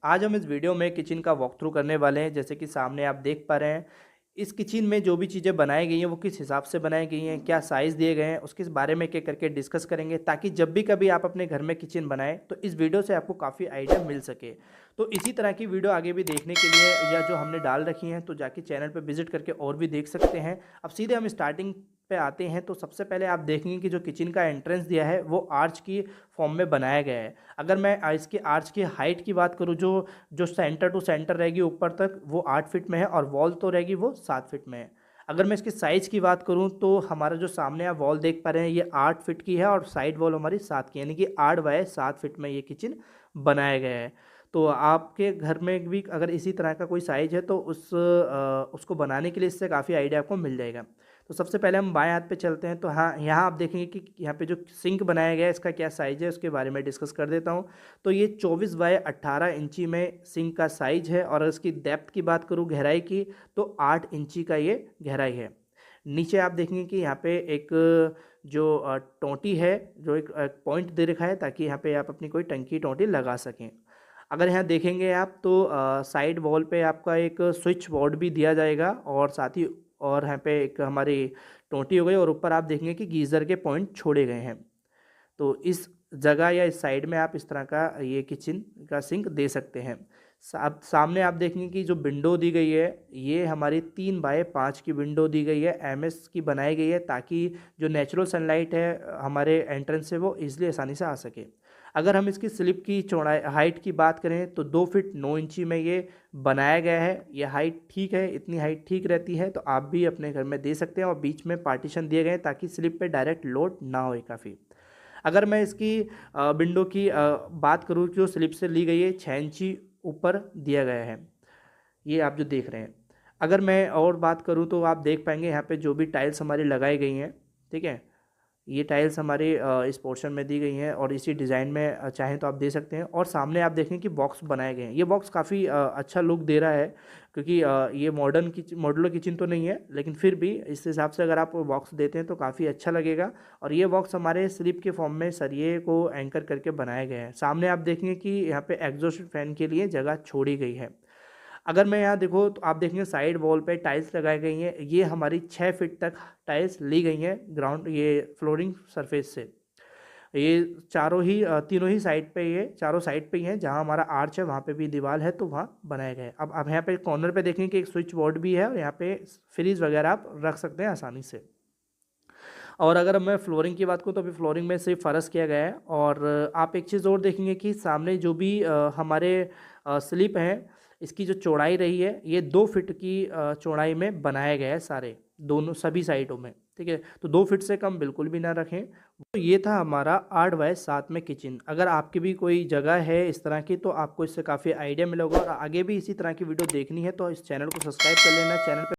आज हम इस वीडियो में किचन का वॉक थ्रू करने वाले हैं। जैसे कि सामने आप देख पा रहे हैं, इस किचन में जो भी चीज़ें बनाई गई हैं वो किस हिसाब से बनाई गई हैं, क्या साइज़ दिए गए हैं, उसके बारे में एक-एक करके डिस्कस करेंगे ताकि जब भी कभी आप अपने घर में किचन बनाएँ तो इस वीडियो से आपको काफ़ी आइडिया मिल सके। तो इसी तरह की वीडियो आगे भी देखने के लिए या जो हमने डाल रखी हैं तो जाके चैनल पे विज़िट करके और भी देख सकते हैं। अब सीधे हम स्टार्टिंग पे आते हैं तो सबसे पहले आप देखेंगे कि जो किचन का एंट्रेंस दिया है वो आर्च की फॉर्म में बनाया गया है। अगर मैं इसकी आर्च की हाइट की बात करूँ, जो जो सेंटर टू सेंटर रहेगी ऊपर तक, वो 8 फीट में है और वॉल तो रहेगी वो 7 फीट में है। अगर मैं इसकी साइज़ की बात करूँ तो हमारा जो सामने आप वॉल देख पा रहे हैं ये 8 फीट की है और साइड वॉल हमारी 7 की है, यानी कि 8 बाय 7 फीट में ये किचन बनाया गया है। तो आपके घर में भी अगर इसी तरह का कोई साइज़ है तो उसको बनाने के लिए इससे काफ़ी आइडिया आपको मिल जाएगा। तो सबसे पहले हम बाएँ हाथ पे चलते हैं, तो हाँ, यहाँ आप देखेंगे कि यहाँ पे जो सिंक बनाया गया है इसका क्या साइज़ है उसके बारे में डिस्कस कर देता हूँ। तो ये 24 बाय 18 इंची में सिंक का साइज़ है और इसकी डेप्थ की बात करूँ गहराई की, तो 8 इंची का ये गहराई है। नीचे आप देखेंगे कि यहाँ पे एक जो टोंटी है, जो एक पॉइंट दे रखा है ताकि यहाँ पे आप अपनी कोई टंकी टोंटी लगा सकें। अगर यहाँ देखेंगे आप तो साइड वॉल पे आपका एक स्विच बोर्ड भी दिया जाएगा और साथ ही और यहाँ पे एक हमारी टोंटी हो गई और ऊपर आप देखेंगे कि गीज़र के पॉइंट छोड़े गए हैं। तो इस जगह या इस साइड में आप इस तरह का ये किचन का सिंक दे सकते हैं। सामने आप देखेंगे कि जो विंडो दी गई है ये हमारी 3 बाय 5 की विंडो दी गई है, एमएस की बनाई गई है ताकि जो नेचुरल सनलाइट है हमारे एंट्रेंस से वो ईज़िली आसानी से आ सके। अगर हम इसकी स्लिप की चौड़ाई हाइट की बात करें तो 2 फीट 9 इंची में ये बनाया गया है। ये हाइट ठीक है, इतनी हाइट ठीक रहती है, तो आप भी अपने घर में दे सकते हैं और बीच में पार्टीशन दिए गए हैं ताकि स्लिप पे डायरेक्ट लोड ना होए काफ़ी। अगर मैं इसकी विंडो की बात करूँ जो स्लिप से ली गई है 6 इंची ऊपर दिया गया है, ये आप जो देख रहे हैं। अगर मैं और बात करूँ तो आप देख पाएंगे यहाँ पे जो भी टाइल्स हमारी लगाई गई हैं, ठीक है, ये टाइल्स हमारे इस पोर्शन में दी गई हैं और इसी डिज़ाइन में चाहें तो आप दे सकते हैं। और सामने आप देखें कि बॉक्स बनाए गए हैं, ये बॉक्स काफ़ी अच्छा लुक दे रहा है क्योंकि ये मॉड्यूलर किचन तो नहीं है, लेकिन फिर भी इस हिसाब से अगर आप बॉक्स देते हैं तो काफ़ी अच्छा लगेगा। और ये बॉक्स हमारे स्लिप के फॉर्म में सरिये को एंकर करके बनाया गया है। सामने आप देखेंगे कि यहाँ पे एग्जॉस्ट फैन के लिए जगह छोड़ी गई है। अगर मैं यहाँ देखो तो आप देखेंगे साइड वॉल पे टाइल्स लगाई गई हैं, ये हमारी 6 फीट तक टाइल्स ली गई हैं ग्राउंड ये फ्लोरिंग सरफेस से। ये चारों ही तीनों ही साइड पे, ये चारों साइड पे ही हैं, जहाँ हमारा आर्च है वहाँ पे भी दीवार है तो वहाँ बनाया गया है। अब यहाँ पे कॉर्नर पे देखेंगे कि एक स्विच बोर्ड भी है और यहाँ पे फ्रीज वगैरह आप रख सकते हैं आसानी से। और अगर मैं फ्लोरिंग की बात करूँ तो अभी फ्लोरिंग में सिर्फ फर्श किया गया है। और आप एक चीज़ और देखेंगे कि सामने जो भी हमारे स्लिप हैं, इसकी जो चौड़ाई रही है ये 2 फीट की चौड़ाई में बनाया गया है सारे, दोनों सभी साइडों में, ठीक है। तो 2 फीट से कम बिल्कुल भी ना रखें। तो ये था हमारा 8 बाय 7 में किचन। अगर आपकी भी कोई जगह है इस तरह की तो आपको इससे काफ़ी आइडिया मिलेगा। और आगे भी इसी तरह की वीडियो देखनी है तो इस चैनल को सब्सक्राइब कर लेना। चैनल पे